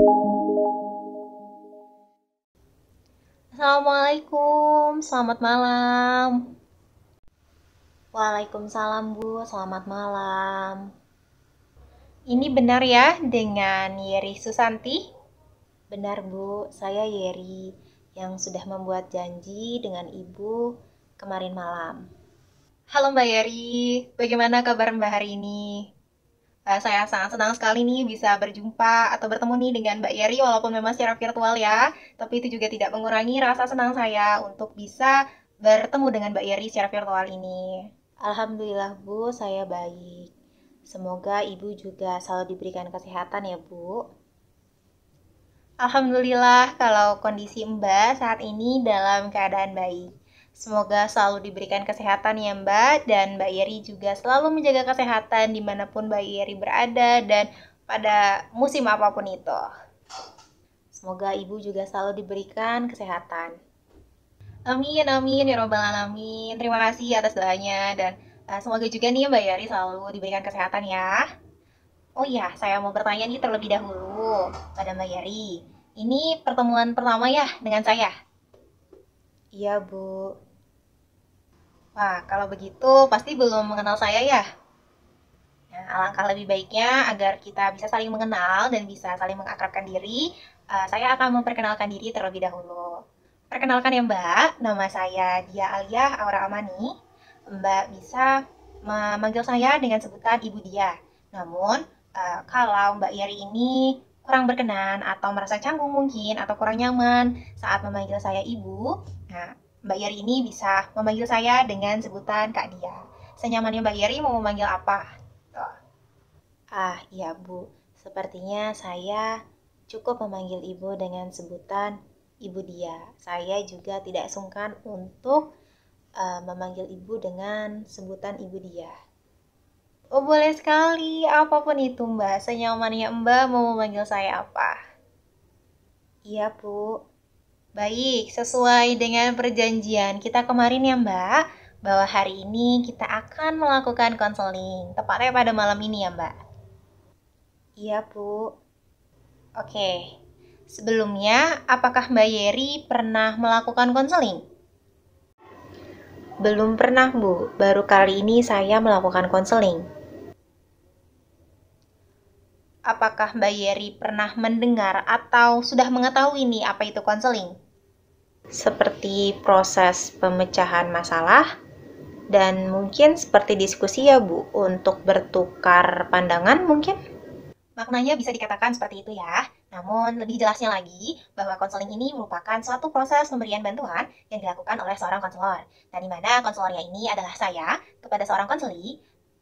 Assalamualaikum, selamat malam. Waalaikumsalam Bu, selamat malam. Ini benar ya dengan Yeri Susanti? Benar Bu, saya Yeri yang sudah membuat janji dengan Ibu kemarin malam. Halo Mbak Yeri, bagaimana kabar Mbak hari ini? Saya sangat senang sekali nih bisa berjumpa atau bertemu nih dengan Mbak Yeri walaupun memang secara virtual ya. Tapi itu juga tidak mengurangi rasa senang saya untuk bisa bertemu dengan Mbak Yeri secara virtual ini. Alhamdulillah Bu, saya baik. Semoga Ibu juga selalu diberikan kesehatan ya Bu. Alhamdulillah kalau kondisi Mbak saat ini dalam keadaan baik. Semoga selalu diberikan kesehatan ya Mbak, dan Mbak Yeri juga selalu menjaga kesehatan dimanapun Mbak Yeri berada dan pada musim apapun itu. Semoga Ibu juga selalu diberikan kesehatan. Amin, amin, ya robbal alamin. Terima kasih atas doanya dan semoga juga nih Mbak Yeri selalu diberikan kesehatan ya. Oh iya, saya mau bertanya nih terlebih dahulu pada Mbak Yeri. Ini pertemuan pertama ya dengan saya? Iya, Bu. Wah, kalau begitu pasti belum mengenal saya ya? Nah, alangkah lebih baiknya agar kita bisa saling mengenal dan bisa saling mengakrabkan diri, saya akan memperkenalkan diri terlebih dahulu. Perkenalkan ya Mbak, nama saya Dia Alia Aura Amani. Mbak bisa memanggil saya dengan sebutan Ibu Dia. Namun, kalau Mbak Yeri ini kurang berkenan atau merasa canggung mungkin atau kurang nyaman saat memanggil saya Ibu, nah, Mbak Yeri ini bisa memanggil saya dengan sebutan Kak Dia. Senyamannya Mbak Yeri mau memanggil apa? Tuh. Iya Bu, sepertinya saya cukup memanggil Ibu dengan sebutan Ibu Dia. Saya juga tidak sungkan untuk memanggil Ibu dengan sebutan Ibu Dia. Oh boleh sekali, apapun itu Mbak, senyamannya Mbak mau memanggil saya apa? Iya Bu, baik, sesuai dengan perjanjian kita kemarin ya Mbak, bahwa hari ini kita akan melakukan konseling, tepatnya pada malam ini ya Mbak. Iya Bu. Oke, sebelumnya apakah Mbak Yeri pernah melakukan konseling? Belum pernah Bu, baru kali ini saya melakukan konseling. Apakah Mbak Yeri pernah mendengar atau sudah mengetahui nih apa itu konseling? Seperti proses pemecahan masalah dan mungkin seperti diskusi ya Bu, untuk bertukar pandangan mungkin? Maknanya bisa dikatakan seperti itu ya. Namun lebih jelasnya lagi bahwa konseling ini merupakan suatu proses pemberian bantuan yang dilakukan oleh seorang konselor. Nah, di mana konselornya ini adalah saya kepada seorang konseli,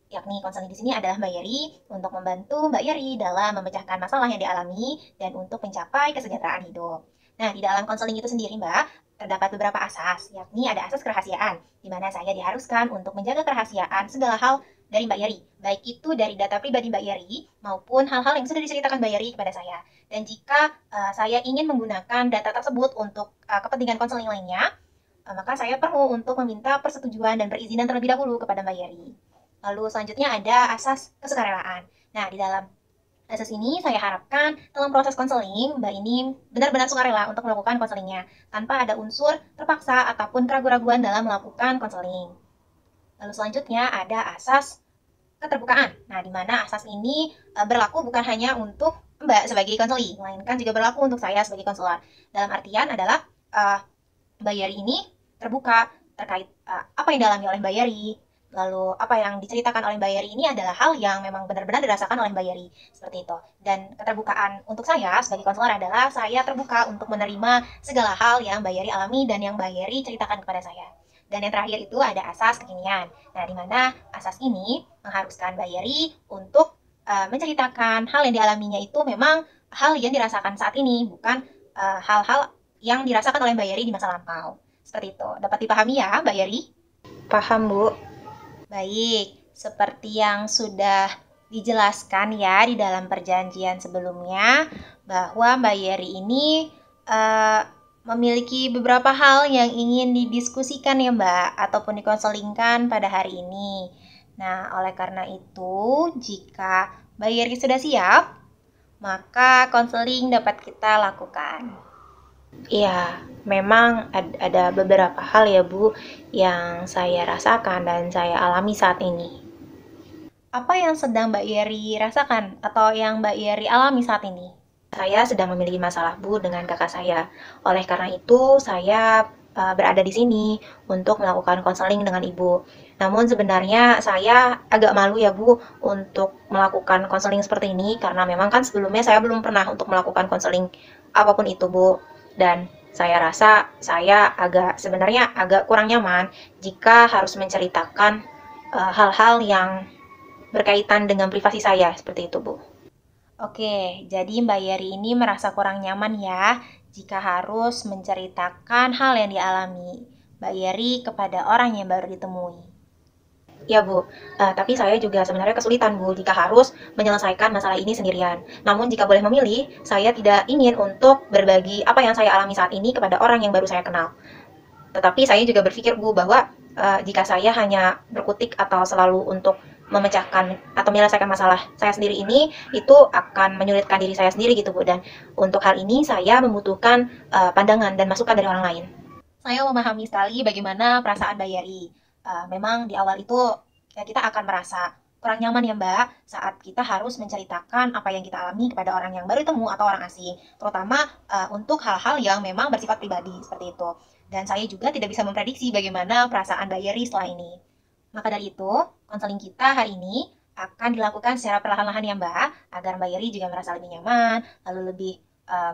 yakni konseling di sini adalah Mbak Yeri untuk membantu Mbak Yeri dalam memecahkan masalah yang dialami dan untuk mencapai kesejahteraan hidup. Nah, di dalam konseling itu sendiri Mbak, terdapat beberapa asas, yakni ada asas kerahasiaan, di mana saya diharuskan untuk menjaga kerahasiaan segala hal dari Mbak Yeri, baik itu dari data pribadi Mbak Yeri maupun hal-hal yang sudah diceritakan Mbak Yeri kepada saya. Dan jika saya ingin menggunakan data tersebut untuk kepentingan konseling lainnya, maka saya perlu untuk meminta persetujuan dan perizinan terlebih dahulu kepada Mbak Yeri. Lalu selanjutnya ada asas kesukarelaan. Nah, di dalam asas ini saya harapkan dalam proses konseling, Mbak ini benar-benar sukarela untuk melakukan konselingnya, tanpa ada unsur terpaksa ataupun keraguan-raguan dalam melakukan konseling. Lalu selanjutnya ada asas keterbukaan. Nah, di mana asas ini berlaku bukan hanya untuk Mbak sebagai konseling, melainkan juga berlaku untuk saya sebagai konselor. Dalam artian adalah Mbak Yeri ini terbuka terkait apa yang dialami oleh Mbak Yeri, lalu apa yang diceritakan oleh Mbak Yeri ini adalah hal yang memang benar-benar dirasakan oleh Mbak Yeri, seperti itu. Dan keterbukaan untuk saya sebagai konselor adalah saya terbuka untuk menerima segala hal yang Mbak Yeri alami dan yang Mbak Yeri ceritakan kepada saya. Dan yang terakhir itu ada asas kekinian. Nah, di mana asas ini mengharuskan Mbak Yeri untuk menceritakan hal yang dialaminya itu memang hal yang dirasakan saat ini, bukan hal-hal yang dirasakan oleh Mbak Yeri di masa lampau. Seperti itu. Dapat dipahami ya, Mbak Yeri? Paham, Bu. Baik, seperti yang sudah dijelaskan ya di dalam perjanjian sebelumnya, bahwa Mbak Yeri ini memiliki beberapa hal yang ingin didiskusikan ya Mbak, ataupun dikonselingkan pada hari ini. Nah, oleh karena itu, jika Mbak Yeri sudah siap, maka konseling dapat kita lakukan. Iya, memang ada beberapa hal ya Bu yang saya rasakan dan saya alami saat ini. Apa yang sedang Mbak Yeri rasakan atau yang Mbak Yeri alami saat ini? Saya sedang memiliki masalah Bu dengan kakak saya. Oleh karena itu, saya berada di sini untuk melakukan konseling dengan Ibu. Namun sebenarnya saya agak malu ya Bu untuk melakukan konseling seperti ini karena memang kan sebelumnya saya belum pernah untuk melakukan konseling apapun itu Bu. Dan saya rasa saya sebenarnya agak kurang nyaman jika harus menceritakan hal-hal yang berkaitan dengan privasi saya seperti itu Bu. Oke, jadi Mbak Yeri ini merasa kurang nyaman ya jika harus menceritakan hal yang dialami Mbak Yeri kepada orang yang baru ditemui. Ya Bu, tapi saya juga sebenarnya kesulitan Bu jika harus menyelesaikan masalah ini sendirian. Namun jika boleh memilih, saya tidak ingin untuk berbagi apa yang saya alami saat ini kepada orang yang baru saya kenal. Tetapi saya juga berpikir Bu bahwa jika saya hanya berkutik atau selalu untuk memecahkan atau menyelesaikan masalah saya sendiri ini, itu akan menyulitkan diri saya sendiri gitu Bu. Dan untuk hal ini saya membutuhkan pandangan dan masukan dari orang lain. Saya memahami sekali bagaimana perasaan Mbak Yeri. Memang di awal itu ya, kita akan merasa kurang nyaman ya Mbak saat kita harus menceritakan apa yang kita alami kepada orang yang baru temu atau orang asing, terutama untuk hal-hal yang memang bersifat pribadi seperti itu. Dan saya juga tidak bisa memprediksi bagaimana perasaan Mbak Yeri setelah ini. Maka dari itu, konseling kita hari ini akan dilakukan secara perlahan-lahan ya Mbak, agar Mbak Yeri juga merasa lebih nyaman, lalu lebih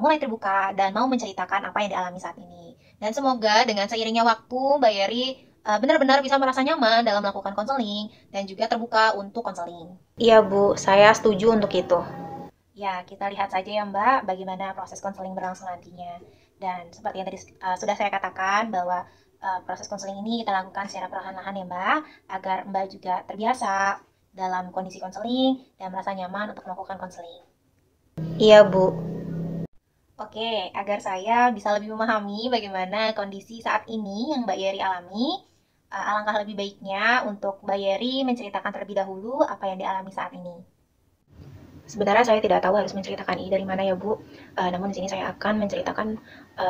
mulai terbuka dan mau menceritakan apa yang dialami saat ini. Dan semoga dengan seiringnya waktu, Mbak Yeri benar-benar bisa merasa nyaman dalam melakukan konseling dan juga terbuka untuk konseling. Iya Bu, saya setuju untuk itu. Ya, kita lihat saja ya Mbak, bagaimana proses konseling berlangsung nantinya. Dan seperti yang tadi sudah saya katakan bahwa proses konseling ini kita lakukan secara perlahan-lahan ya Mbak, agar Mbak juga terbiasa dalam kondisi konseling dan merasa nyaman untuk melakukan konseling. Iya Bu. Oke, agar saya bisa lebih memahami bagaimana kondisi saat ini yang Mbak Yeri alami, alangkah lebih baiknya untuk Mbak Yeri menceritakan terlebih dahulu apa yang dialami saat ini. Sebenarnya saya tidak tahu harus menceritakan ini dari mana ya Bu. Namun di sini saya akan menceritakan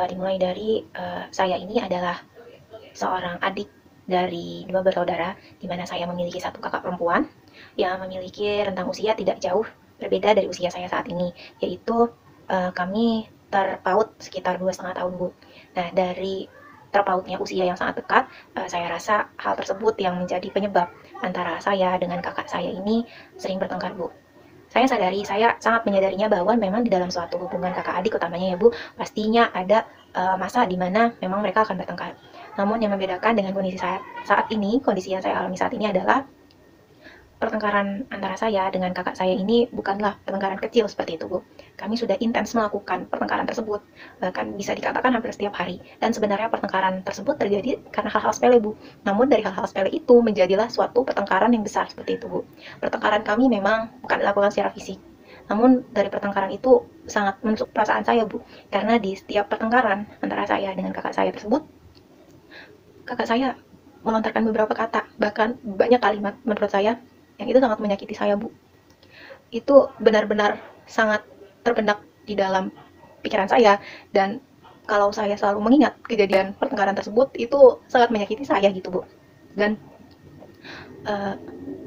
dimulai dari saya ini adalah seorang adik dari dua bersaudara, di mana saya memiliki satu kakak perempuan yang memiliki rentang usia tidak jauh berbeda dari usia saya saat ini, yaitu kami terpaut sekitar 2,5 tahun Bu. Nah dari terpautnya usia yang sangat dekat, saya rasa hal tersebut yang menjadi penyebab antara saya dengan kakak saya ini sering bertengkar Bu. Saya sadari, saya sangat menyadarinya bahwa memang di dalam suatu hubungan kakak adik utamanya ya Bu, pastinya ada masa di mana memang mereka akan bertengkar. Namun yang membedakan dengan kondisi saat ini, kondisi yang saya alami saat ini adalah pertengkaran antara saya dengan kakak saya ini bukanlah pertengkaran kecil seperti itu Bu. Kami sudah intens melakukan pertengkaran tersebut, bahkan bisa dikatakan hampir setiap hari. Dan sebenarnya pertengkaran tersebut terjadi karena hal-hal sepele Bu. Namun dari hal-hal sepele itu menjadilah suatu pertengkaran yang besar seperti itu Bu. Pertengkaran kami memang bukan dilakukan secara fisik. Namun dari pertengkaran itu sangat menusuk perasaan saya Bu. Karena di setiap pertengkaran antara saya dengan kakak saya tersebut, kakak saya melontarkan beberapa kata, bahkan banyak kalimat menurut saya yang itu sangat menyakiti saya Bu. Itu benar-benar sangat terbendak di dalam pikiran saya, dan kalau saya selalu mengingat kejadian pertengkaran tersebut itu sangat menyakiti saya gitu Bu. Dan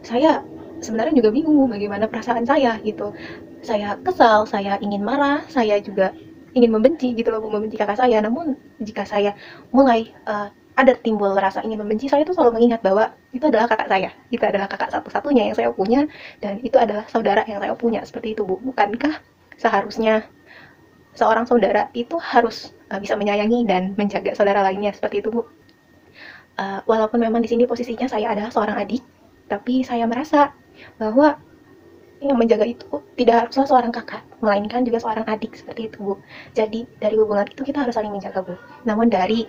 saya sebenarnya juga bingung bagaimana perasaan saya gitu. Saya kesal, saya ingin marah, saya juga ingin membenci gitu loh Bu, membenci kakak saya. Namun jika saya mulai ada timbul rasa ingin membenci, saya tuh selalu mengingat bahwa itu adalah kakak saya, itu adalah kakak satu-satunya yang saya punya, dan itu adalah saudara yang saya punya, seperti itu Bu. Bukankah seharusnya seorang saudara itu harus bisa menyayangi dan menjaga saudara lainnya, seperti itu Bu. Walaupun memang di sini posisinya saya adalah seorang adik, tapi saya merasa bahwa yang menjaga itu tidak haruslah seorang kakak, melainkan juga seorang adik, seperti itu Bu. Jadi dari hubungan itu kita harus saling menjaga Bu. Namun dari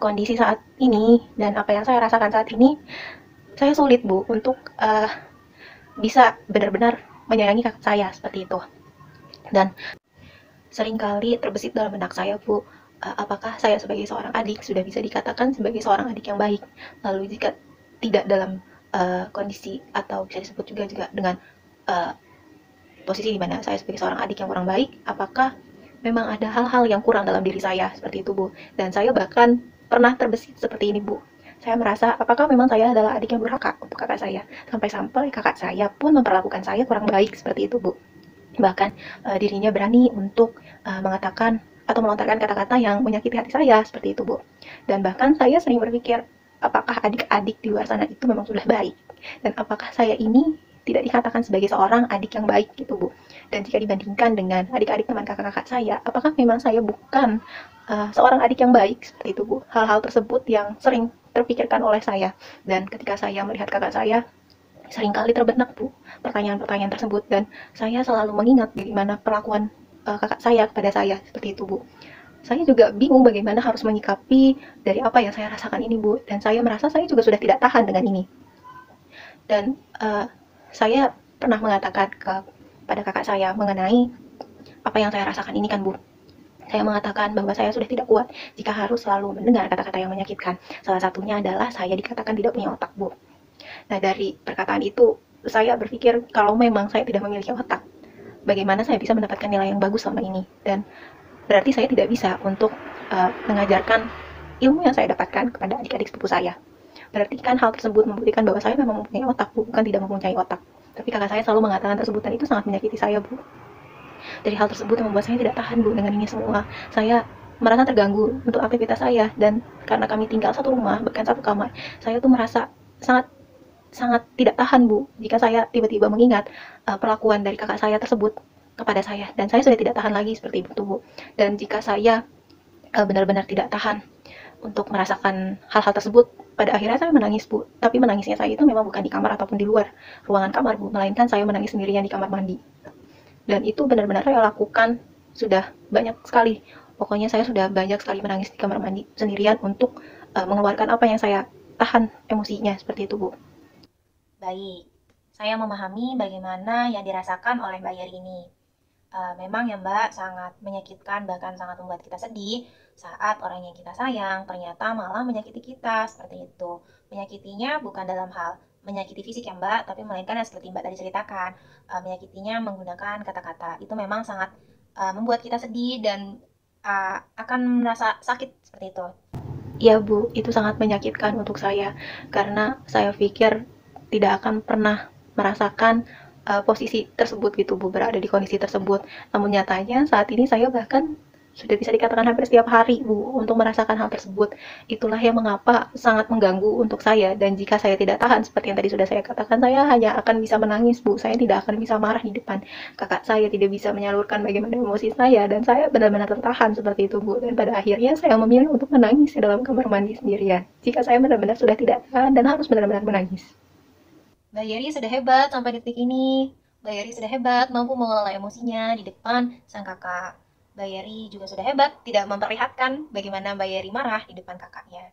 kondisi saat ini dan apa yang saya rasakan saat ini, saya sulit Bu untuk bisa benar-benar menyayangi kakak saya seperti itu. Dan seringkali terbesit dalam benak saya Bu, apakah saya sebagai seorang adik sudah bisa dikatakan sebagai seorang adik yang baik? Lalu jika tidak dalam kondisi atau bisa disebut juga dengan uh, posisi di mana saya sebagai seorang adik yang kurang baik, apakah memang ada hal-hal yang kurang dalam diri saya, seperti itu Bu. Dan saya bahkan pernah terbesit seperti ini Bu. Saya merasa apakah memang saya adalah adik yang durhaka untuk kakak saya, sampai-sampai kakak saya pun memperlakukan saya kurang baik, seperti itu Bu. Bahkan dirinya berani untuk mengatakan atau melontarkan kata-kata yang menyakiti hati saya, seperti itu Bu. Dan bahkan saya sering berpikir, apakah adik-adik di luar sana itu memang sudah baik, dan apakah saya ini tidak dikatakan sebagai seorang adik yang baik gitu Bu. Dan jika dibandingkan dengan adik-adik teman kakak-kakak saya, apakah memang saya bukan seorang adik yang baik, seperti itu Bu. Hal-hal tersebut yang sering terpikirkan oleh saya, dan ketika saya melihat kakak saya, seringkali terbenak Bu pertanyaan-pertanyaan tersebut, dan saya selalu mengingat bagaimana perlakuan kakak saya kepada saya, seperti itu Bu. Saya juga bingung bagaimana harus menyikapi dari apa yang saya rasakan ini Bu, dan saya merasa saya juga sudah tidak tahan dengan ini. Dan saya pernah mengatakan kepada kakak saya mengenai apa yang saya rasakan ini kan Bu. Saya mengatakan bahwa saya sudah tidak kuat jika harus selalu mendengar kata-kata yang menyakitkan. Salah satunya adalah saya dikatakan tidak punya otak Bu. Nah, dari perkataan itu saya berpikir kalau memang saya tidak memiliki otak, bagaimana saya bisa mendapatkan nilai yang bagus selama ini. Dan berarti saya tidak bisa untuk mengajarkan ilmu yang saya dapatkan kepada adik-adik sepupu saya. Berarti kan hal tersebut membuktikan bahwa saya memang mempunyai otak Bu, bukan tidak mempunyai otak. Tapi kakak saya selalu mengatakan tersebut, dan itu sangat menyakiti saya Bu. Dari hal tersebut yang membuat saya tidak tahan Bu dengan ini semua. Saya merasa terganggu untuk aktivitas saya, dan karena kami tinggal satu rumah, bahkan satu kamar, saya tuh merasa sangat sangat tidak tahan Bu jika saya tiba-tiba mengingat perlakuan dari kakak saya tersebut kepada saya, dan saya sudah tidak tahan lagi, seperti itu Bu. Dan jika saya benar-benar tidak tahan untuk merasakan hal-hal tersebut, pada akhirnya saya menangis Bu. Tapi menangisnya saya itu memang bukan di kamar ataupun di luar ruangan kamar Bu, melainkan saya menangis sendirian di kamar mandi. Dan itu benar-benar saya lakukan sudah banyak sekali. Pokoknya saya sudah banyak sekali menangis di kamar mandi sendirian untuk mengeluarkan apa yang saya tahan emosinya, seperti itu Bu. Baik, saya memahami bagaimana yang dirasakan oleh Mbak Yeri ini. Memang ya Mbak, sangat menyakitkan, bahkan sangat membuat kita sedih saat orang yang kita sayang ternyata malah menyakiti kita, seperti itu. Menyakitinya bukan dalam hal menyakiti fisik ya Mbak, tapi melainkan yang seperti Mbak tadi ceritakan, menyakitinya menggunakan kata-kata. Itu memang sangat membuat kita sedih dan akan merasa sakit, seperti itu. Iya Bu, itu sangat menyakitkan untuk saya, karena saya pikir tidak akan pernah merasakan posisi tersebut gitu Bu, berada di kondisi tersebut. Namun nyatanya saat ini saya bahkan sudah bisa dikatakan hampir setiap hari Bu untuk merasakan hal tersebut. Itulah yang mengapa sangat mengganggu untuk saya, dan jika saya tidak tahan seperti yang tadi sudah saya katakan, saya hanya akan bisa menangis Bu. Saya tidak akan bisa marah di depan kakak saya, tidak bisa menyalurkan bagaimana emosi saya, dan saya benar-benar tertahan seperti itu Bu. Dan pada akhirnya saya memilih untuk menangis di dalam kamar mandi sendirian jika saya benar-benar sudah tidak tahan dan harus benar-benar menangis. Mbak Yeri sudah hebat sampai detik ini. Mbak Yeri sudah hebat mampu mengelola emosinya di depan sang kakak. Mbak Yeri juga sudah hebat tidak memperlihatkan bagaimana Mbak Yeri marah di depan kakaknya.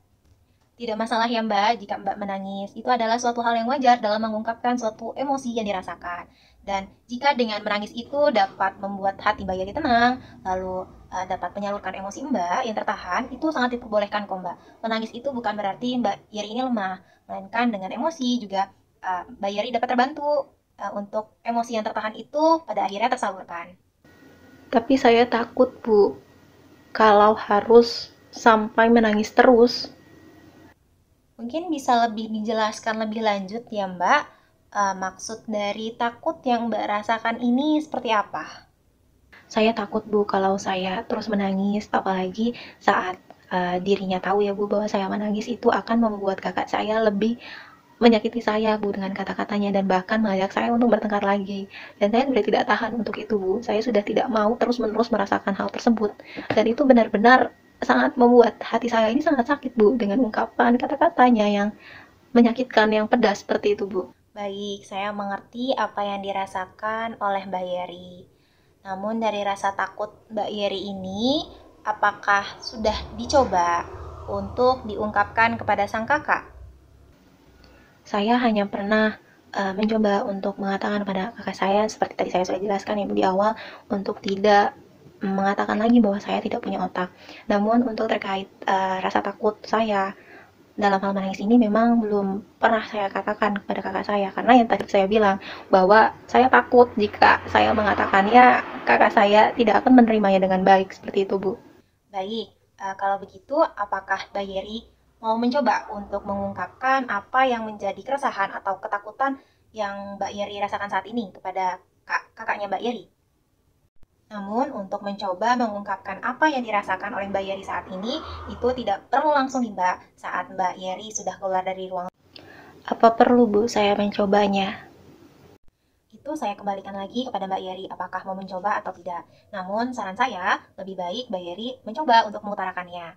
Tidak masalah ya Mbak jika Mbak menangis. Itu adalah suatu hal yang wajar dalam mengungkapkan suatu emosi yang dirasakan. Dan jika dengan menangis itu dapat membuat hati Mbak Yeri tenang, lalu dapat menyalurkan emosi Mbak yang tertahan, itu sangat diperbolehkan kok Mbak. Menangis itu bukan berarti Mbak Yeri ini lemah, melainkan dengan emosi juga Mbak Yeri dapat terbantu untuk emosi yang tertahan itu pada akhirnya tersalurkan. Tapi saya takut Bu, kalau harus sampai menangis terus. Mungkin bisa lebih dijelaskan lebih lanjut ya Mbak, maksud dari takut yang Mbak rasakan ini seperti apa? Saya takut Bu kalau saya terus menangis, apalagi saat dirinya tahu ya Bu bahwa saya menangis itu akan membuat kakak saya lebih menyakiti saya Bu dengan kata-katanya, dan bahkan mengajak saya untuk bertengkar lagi. Dan saya sudah tidak tahan untuk itu Bu. Saya sudah tidak mau terus-menerus merasakan hal tersebut. Dan itu benar-benar sangat membuat hati saya ini sangat sakit Bu dengan ungkapan kata-katanya yang menyakitkan, yang pedas, seperti itu Bu. Baik, saya mengerti apa yang dirasakan oleh Mbak Yeri. Namun dari rasa takut Mbak Yeri ini, apakah sudah dicoba untuk diungkapkan kepada sang kakak? Saya hanya pernah mencoba untuk mengatakan pada kakak saya, seperti tadi saya sudah jelaskan ya Bu di awal, untuk tidak mengatakan lagi bahwa saya tidak punya otak. Namun untuk terkait rasa takut saya dalam hal menangis ini memang belum pernah saya katakan kepada kakak saya, karena yang tadi saya bilang bahwa saya takut jika saya mengatakannya, kakak saya tidak akan menerimanya dengan baik, seperti itu, Bu. Baik, kalau begitu apakah Mbak Yeri mau mencoba untuk mengungkapkan apa yang menjadi keresahan atau ketakutan yang Mbak Yeri rasakan saat ini kepada kakaknya Mbak Yeri? Namun, untuk mencoba mengungkapkan apa yang dirasakan oleh Mbak Yeri saat ini, itu tidak perlu langsung nih Mbak, saat Mbak Yeri sudah keluar dari ruang. Apa perlu Bu saya mencobanya? Itu saya kembalikan lagi kepada Mbak Yeri, apakah mau mencoba atau tidak. Namun, saran saya, lebih baik Mbak Yeri mencoba untuk mengutarakannya.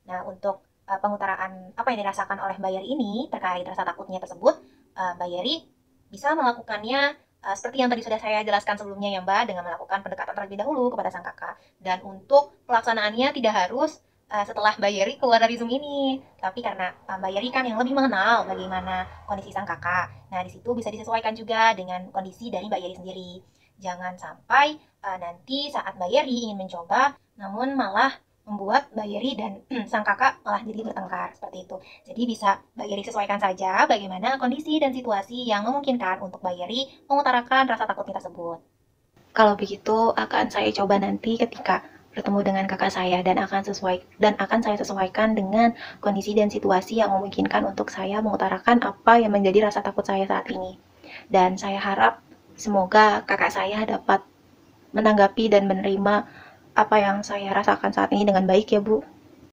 Nah, untuk pengutaraan apa yang dirasakan oleh Mbak Yeri ini terkait rasa takutnya tersebut, Mbak Yeri bisa melakukannya seperti yang tadi sudah saya jelaskan sebelumnya ya Mbak, dengan melakukan pendekatan terlebih dahulu kepada sang kakak. Dan untuk pelaksanaannya tidak harus setelah Mbak Yeri keluar dari Zoom ini, tapi karena Mbak Yeri kan yang lebih mengenal bagaimana kondisi sang kakak. Nah, di situ bisa disesuaikan juga dengan kondisi dari Mbak Yeri sendiri. Jangan sampai nanti saat Mbak Yeri ingin mencoba, namun malah membuat Mbak Yeri dan sang kakak malah jadi bertengkar seperti itu. Jadi bisa Mbak Yeri sesuaikan saja bagaimana kondisi dan situasi yang memungkinkan untuk Mbak Yeri mengutarakan rasa takutnya tersebut. Kalau begitu akan saya coba nanti ketika bertemu dengan kakak saya dan akan saya sesuaikan dengan kondisi dan situasi yang memungkinkan untuk saya mengutarakan apa yang menjadi rasa takut saya saat ini. Dan saya harap semoga kakak saya dapat menanggapi dan menerima apa yang saya rasakan saat ini dengan baik ya Bu.